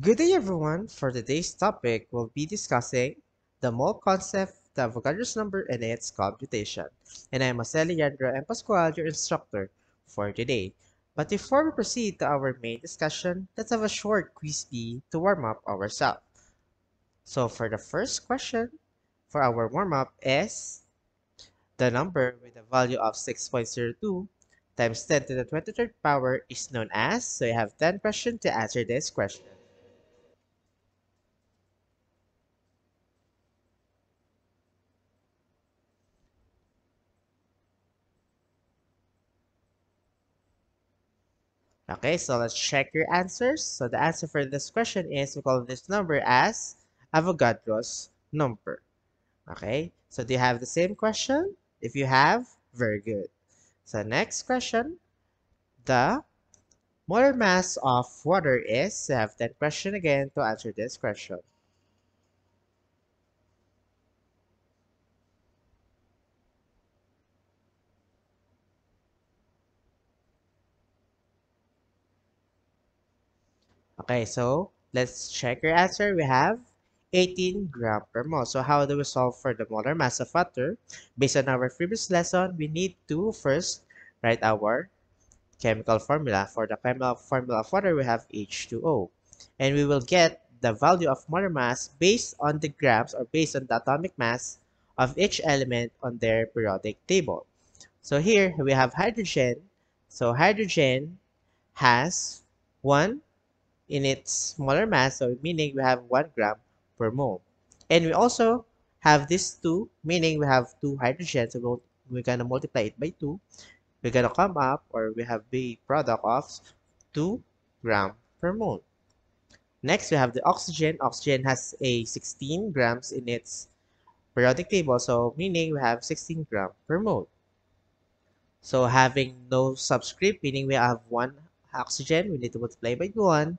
Good day everyone! For today's topic, we'll be discussing the mole concept, the Avogadro's number, and its computation. And I'm Jose Leandro M. Pascual, your instructor for today. But before we proceed to our main discussion, let's have a short quiz bee to warm up ourselves. So for the first question, for our warm-up is the number with a value of 6.02 times 10 to the 23rd power is known as, so you have 10 questions to answer this question. Okay, so let's check your answers. So the answer for this question is we call this number as Avogadro's number. Okay, so do you have the same question? If you have, very good. So next question, the molar mass of water is, so I have that question again to answer this question. Okay, so let's check your answer. We have 18 gram per mole. So how do we solve for the molar mass of water? Based on our previous lesson, we need to first write our chemical formula. For the chemical formula of water, we have H2O. And we will get the value of molar mass based on the grams or based on the atomic mass of each element on their periodic table. So here we have hydrogen. So hydrogen has 1 in its molar mass, so meaning we have 1 gram per mole. And we also have this 2, meaning we have 2 hydrogens, so we're going to multiply it by 2. We're going to come up, or we have the product of 2 gram per mole. Next, we have the oxygen. Oxygen has a 16 grams in its periodic table, so meaning we have 16 gram per mole. So having no subscript, meaning we have 1 oxygen, we need to multiply by 1,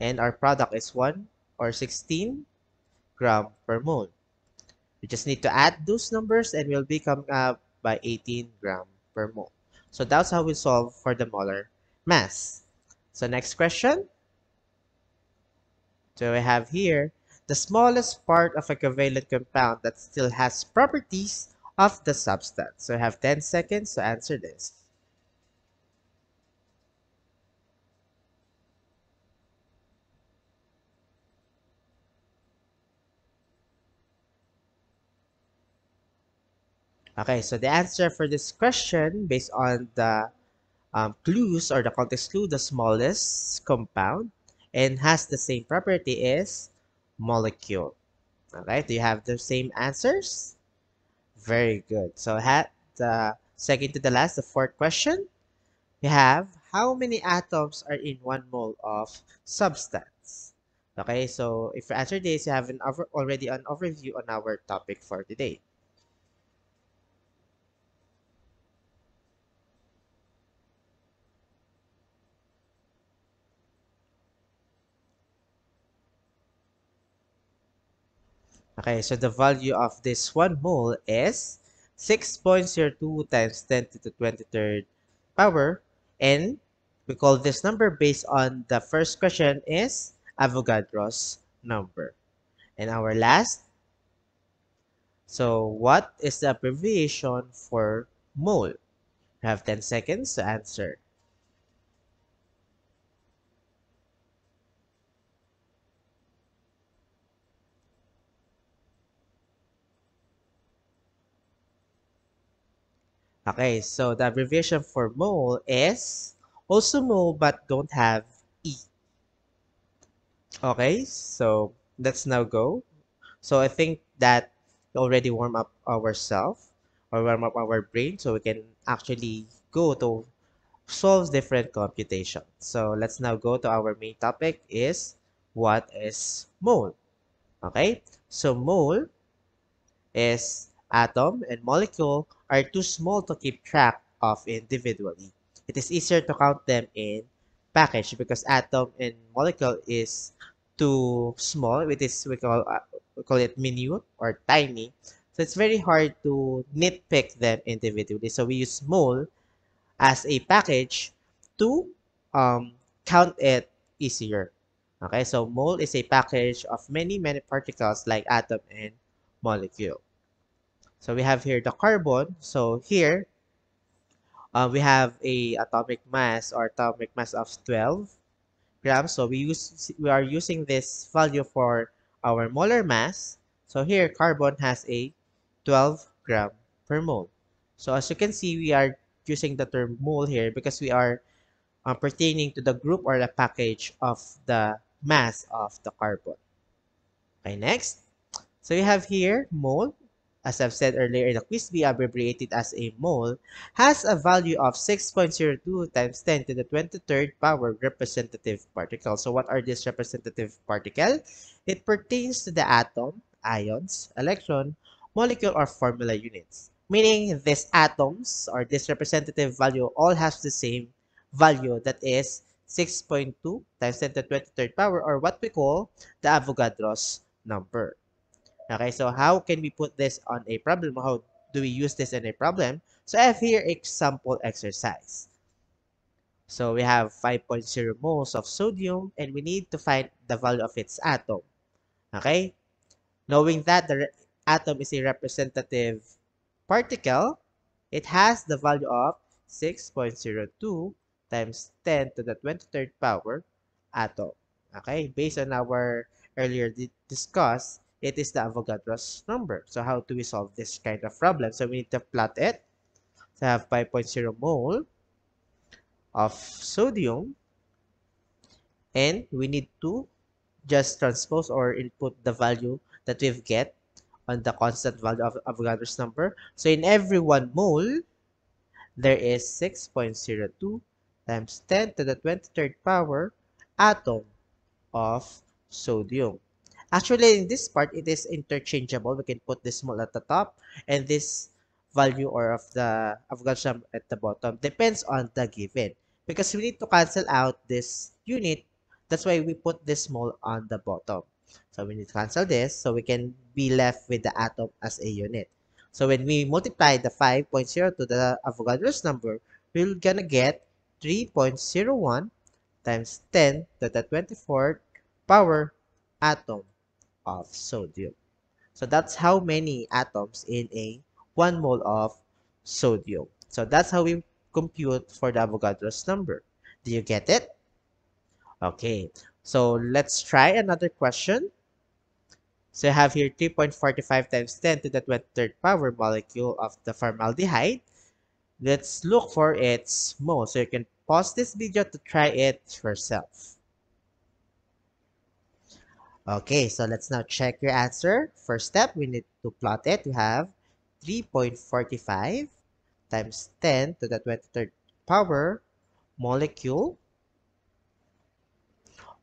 and our product is 1 or 16 gram per mole. We just need to add those numbers and we'll be coming up by 18 gram per mole. So that's how we solve for the molar mass. So next question. So we have here the smallest part of a covalent compound that still has properties of the substance. So I have 10 seconds to answer this. Okay, so the answer for this question based on the clues or the context clue, the smallest compound and has the same property is molecule. Okay, do you have the same answers? Very good. So the second to the last, the fourth question, we have how many atoms are in 1 mole of substance? Okay, so if you answer this, you have already an overview on our topic for today. Okay, so the value of this 1 mole is 6.02 times 10 to the 23rd power. And we call this number based on the first question is Avogadro's number. And our last, so what is the abbreviation for mole? You have 10 seconds to answer. Okay, so the abbreviation for mole is also mole but don't have E. Okay, so let's now go. So I think that we already warm up ourselves or warm up our brain so we can actually go to solve different computations. So let's now go to our main topic is what is mole? Okay, so mole is atom and molecule are too small to keep track of individually. It is easier to count them in package because atom and molecule is too small. It is we call it minute or tiny. So it's very hard to nitpick them individually. So we use mole as a package to count it easier. Okay, so mole is a package of many particles like atom and molecule. So we have here the carbon. So here we have a atomic mass or atomic mass of 12 grams. So we are using this value for our molar mass. So here carbon has a 12 gram per mole. So as you can see, we are using the term mole here because we are pertaining to the group or the package of the mass of the carbon. Okay, next. So you have here mole. As I've said earlier in the quiz B, abbreviated as a mole, has a value of 6.02 times 10 to the 23rd power representative particle. So what are these representative particle? It pertains to the atom, ions, electron, molecule, or formula units. Meaning these atoms or this representative value all has the same value, that is 6.2 times 10 to the 23rd power, or what we call the Avogadro's number. Okay, so how can we put this on a problem? How do we use this in a problem? So I have here example exercise. So we have 5.0 moles of sodium and we need to find the value of its atom. Okay, knowing that the atom is a representative particle, it has the value of 6.02 times 10 to the 23rd power atom. Okay, based on our earlier discuss, it is the Avogadro's number. So how do we solve this kind of problem? So we need to plot it. So I have 5.0 mole of sodium and we need to just transpose or input the value that we've get on the constant value of Avogadro's number. So in every 1 mole, there is 6.02 times 10 to the 23rd power atom of sodium. Actually, in this part, it is interchangeable. We can put this mole at the top and this value or of the Avogadro's number at the bottom. Depends on the given. Because we need to cancel out this unit. That's why we put this mole on the bottom. So we need to cancel this so we can be left with the atom as a unit. So when we multiply the 5.0 to the Avogadro's number, we're gonna get 3.01 times 10 to the 24th power atom of sodium. So that's how many atoms in a 1 mole of sodium. So that's how we compute for the Avogadro's number. Do you get it? Okay. So let's try another question. So I have here 3.45 times 10 to the 23rd power molecule of the formaldehyde. Let's look for its mole. So you can pause this video to try it yourself. Okay, so let's now check your answer. First step, we need to plot it. We have 3.45 times 10 to the 23rd power molecule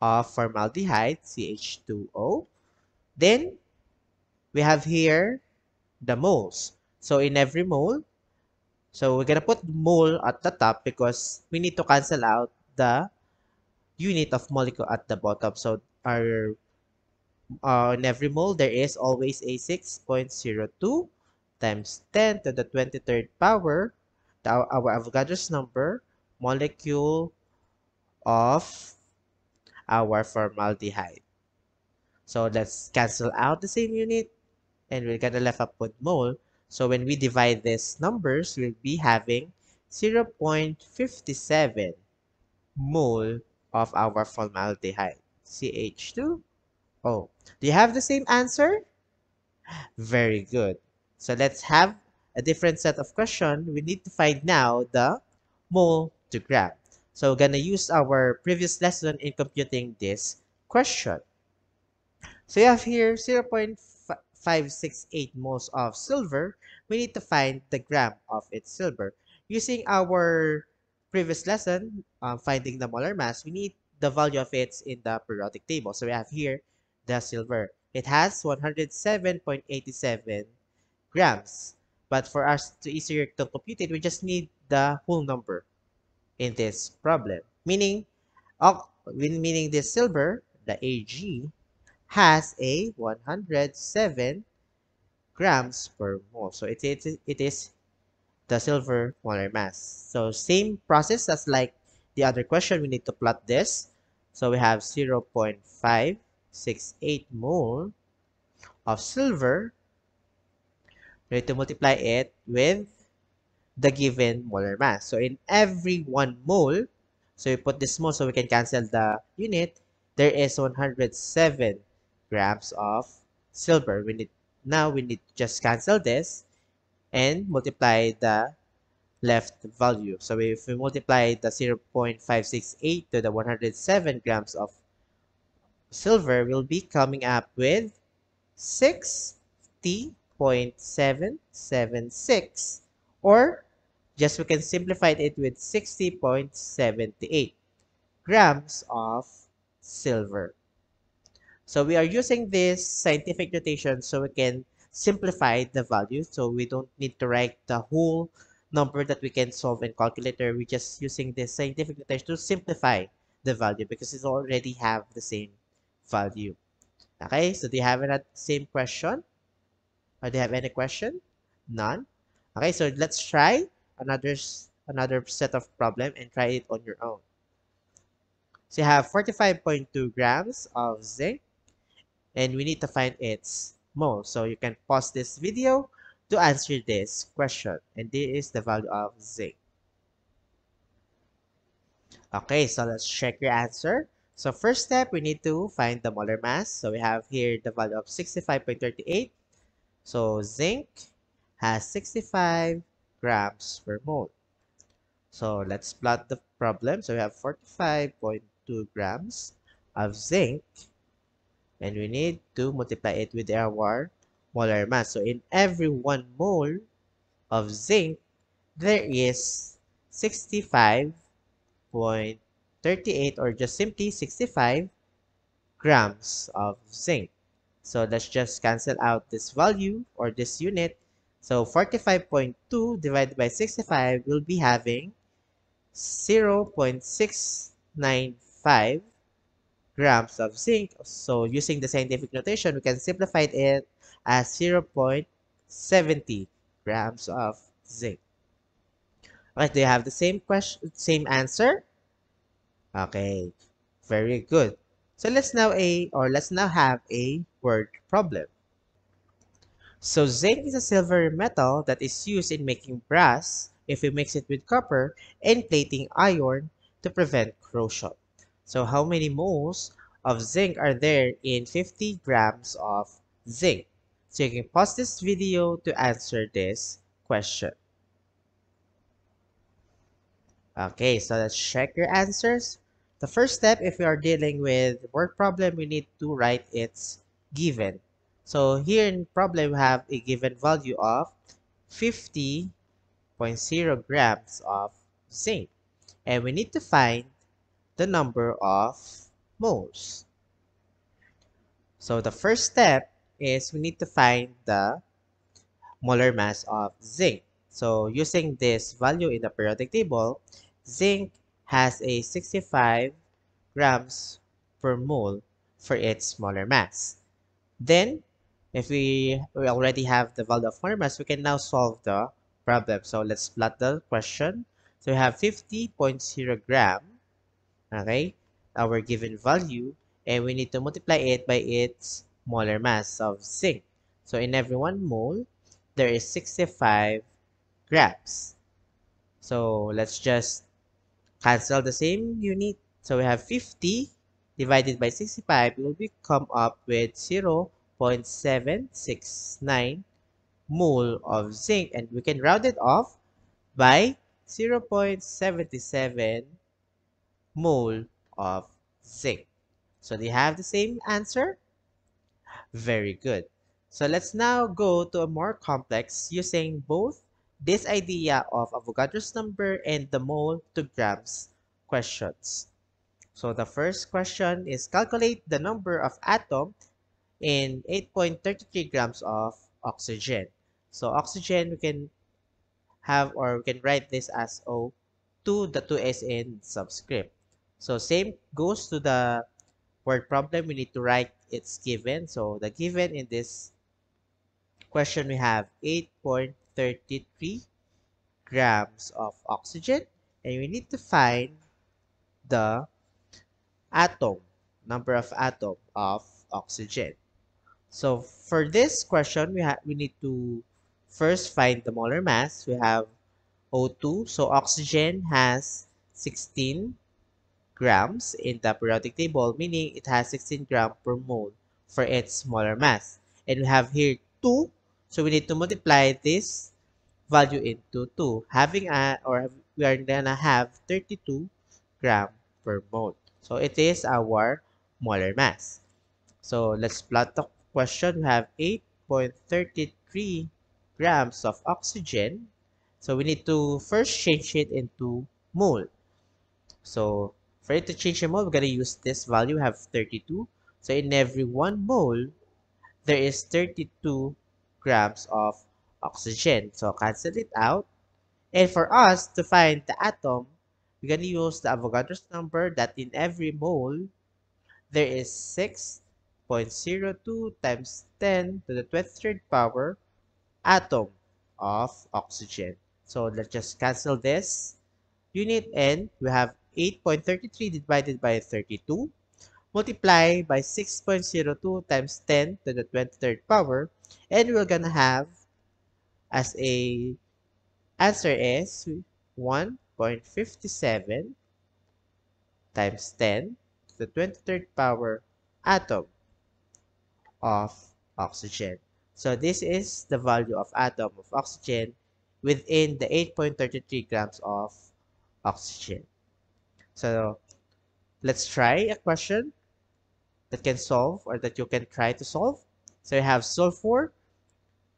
of formaldehyde, CH2O. Then, we have here the moles. So, in every mole, so we're going to put mole at the top because we need to cancel out the unit of molecule at the bottom. So, our in every mole, there is always a 6.02 times 10 to the 23rd power, our Avogadro's number, molecule of our formaldehyde. So let's cancel out the same unit and we're gonna left up with mole. So when we divide these numbers, we'll be having 0.57 mole of our formaldehyde, CH2O. Do you have the same answer? Very good. So let's have a different set of question. We need to find now the mole to gram. So we're gonna use our previous lesson in computing this question. So you have here 0.568 moles of silver. We need to find the gram of its silver. Using our previous lesson, finding the molar mass, we need the value of it in the periodic table. So we have here the silver. It has 107.87 grams. But for us to easier to compute it, we just need the whole number in this problem. Meaning this silver, the Ag, has a 107 grams per mole. So it is the silver molar mass. So same process as like the other question, we need to plot this. So we have 0.568 mole of silver. We need to multiply it with the given molar mass. So in every 1 mole, so we put this mole so we can cancel the unit, there is 107 grams of silver. Now we need to just cancel this and multiply the left value. So if we multiply the 0.568 to the 107 grams of silver, we'll be coming up with 60.776, or just we can simplify it with 60.78 grams of silver. So we are using this scientific notation so we can simplify the value. So we don't need to write the whole number that we can solve in calculator. We're just using this scientific notation to simplify the value because it already have the same value. Okay, so do you have that same question? Or do you have any question? None? Okay, so let's try another set of problem and try it on your own. So you have 45.2 grams of zinc and we need to find its mole. So you can pause this video to answer this question. And this is the value of zinc. Okay, so let's check your answer. So first step, we need to find the molar mass. So we have here the value of 65.38. So zinc has 65 grams per mole. So let's plot the problem. So we have 45.2 grams of zinc and we need to multiply it with our molar mass. So in every 1 mole of zinc, there is 65.38 or just simply 65 grams of zinc. So let's just cancel out this value or this unit. So 45.2 divided by 65 will be having 0.695 grams of zinc. So using the scientific notation, we can simplify it as 0.70 grams of zinc. Okay, do you have the same question, same answer? Okay, very good. So let's now have a word problem. So zinc is a silver metal that is used in making brass if we mix it with copper and plating iron to prevent corrosion. So how many moles of zinc are there in 50 grams of zinc? So you can pause this video to answer this question. Okay, so let's check your answers. The first step, if we are dealing with word problem, we need to write its given. So here in problem, we have a given value of 50.0 grams of zinc. And we need to find the number of moles. So the first step is we need to find the molar mass of zinc. So using this value in the periodic table, zinc has a 65 grams per mole for its molar mass. Then, if we already have the value of molar mass, we can now solve the problem. So let's plot the question. So we have 50.0 gram, okay, our given value, and we need to multiply it by its molar mass of zinc. So in every 1 mole, there is 65 grams. So let's just cancel the same unit. So we have 50 divided by 65 will be come up with 0.769 mole of zinc, and we can round it off by 0.77 mole of zinc. So they have the same answer. Very good. So let's now go to a more complex using both this idea of Avogadro's number and the mole to grams questions. So the first question is calculate the number of atoms in 8.33 grams of oxygen. So oxygen we can have or we can write this as O2, the 2 is in subscript. So same goes to the word problem, we need to write its given. So the given in this question we have 8.33 grams of oxygen and we need to find the atom, number of atom of oxygen. So for this question, we need to first find the molar mass. We have O2. So oxygen has 16 grams in the periodic table, meaning it has 16 grams per mole for its molar mass. And we have here 2. So we need to multiply this value into 2. We are gonna have 32 gram per mole. So it is our molar mass. So let's plot the question. We have 8.33 grams of oxygen. So we need to first change it into mole. So for it to change the mole, we're going to use this value. We have 32. So in every 1 mole, there is 32 grams of oxygen. So cancel it out. And for us to find the atom, we're going to use the Avogadro's number that in every mole, there is 6.02 times 10 to the 23rd power atom of oxygen. So let's just cancel this unit and we have 8.33 divided by 32 multiply by 6.02 times 10 to the 23rd power, and we're gonna have as a answer is 1.57 times 10 to the 23rd power atom of oxygen. So this is the value of atom of oxygen within the 8.33 grams of oxygen. So let's try a question that can solve or that you can try to solve. So you have sulfur,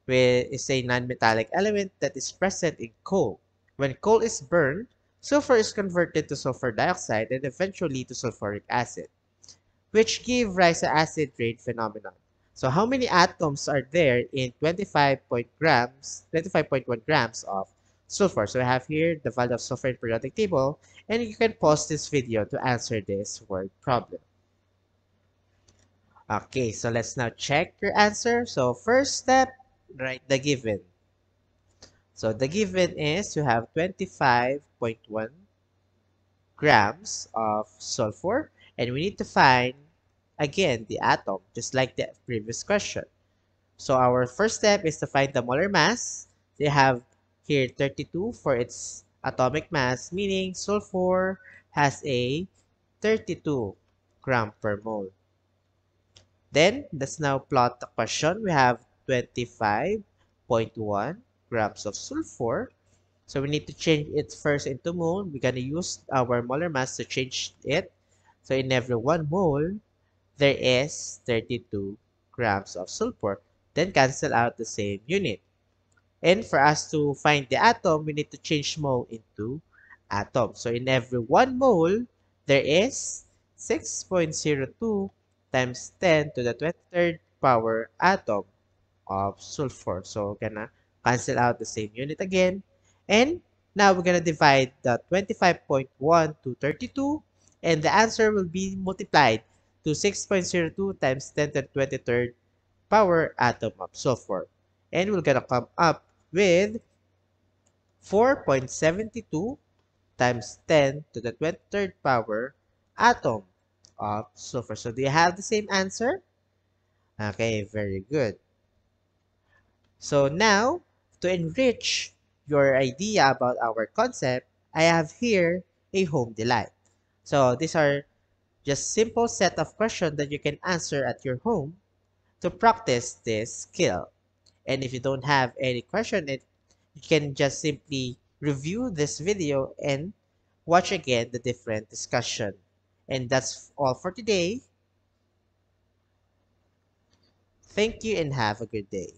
which is a non-metallic element that is present in coal. When coal is burned, sulfur is converted to sulfur dioxide and eventually to sulfuric acid, which give rise to acid rain phenomenon. So how many atoms are there in 25.1 grams of sulfur? So I have here the value of sulfur in periodic table, and you can pause this video to answer this word problem. Okay, so let's now check your answer. So first step, write the given. So the given is you have 25.1 grams of sulfur, and we need to find again the atom, just like the previous question. So our first step is to find the molar mass. They have here 32 for its atomic mass, meaning sulfur has a 32 gram per mole. Then, let's now plot the question. We have 25.1 grams of sulfur. So we need to change it first into mole. We're going to use our molar mass to change it. So in every 1 mole, there is 32 grams of sulfur. Then cancel out the same unit. And for us to find the atom, we need to change mole into atom. So in every 1 mole, there is 6.02 times 10 to the 23rd power atom of sulfur. So we're gonna cancel out the same unit again. And now we're gonna divide the 25.1 to 32, and the answer will be multiplied to 6.02 times 10 to the 23rd power atom of sulfur. And we're gonna come up with 4.72 times 10 to the 23rd power atom of sulfur. So do you have the same answer? Okay, very good. So now, to enrich your idea about our concept, I have here a home delight. So these are just simple set of questions that you can answer at your home to practice this skill. And if you don't have any question, you can just simply review this video and watch again the different discussion. And that's all for today. Thank you and have a good day.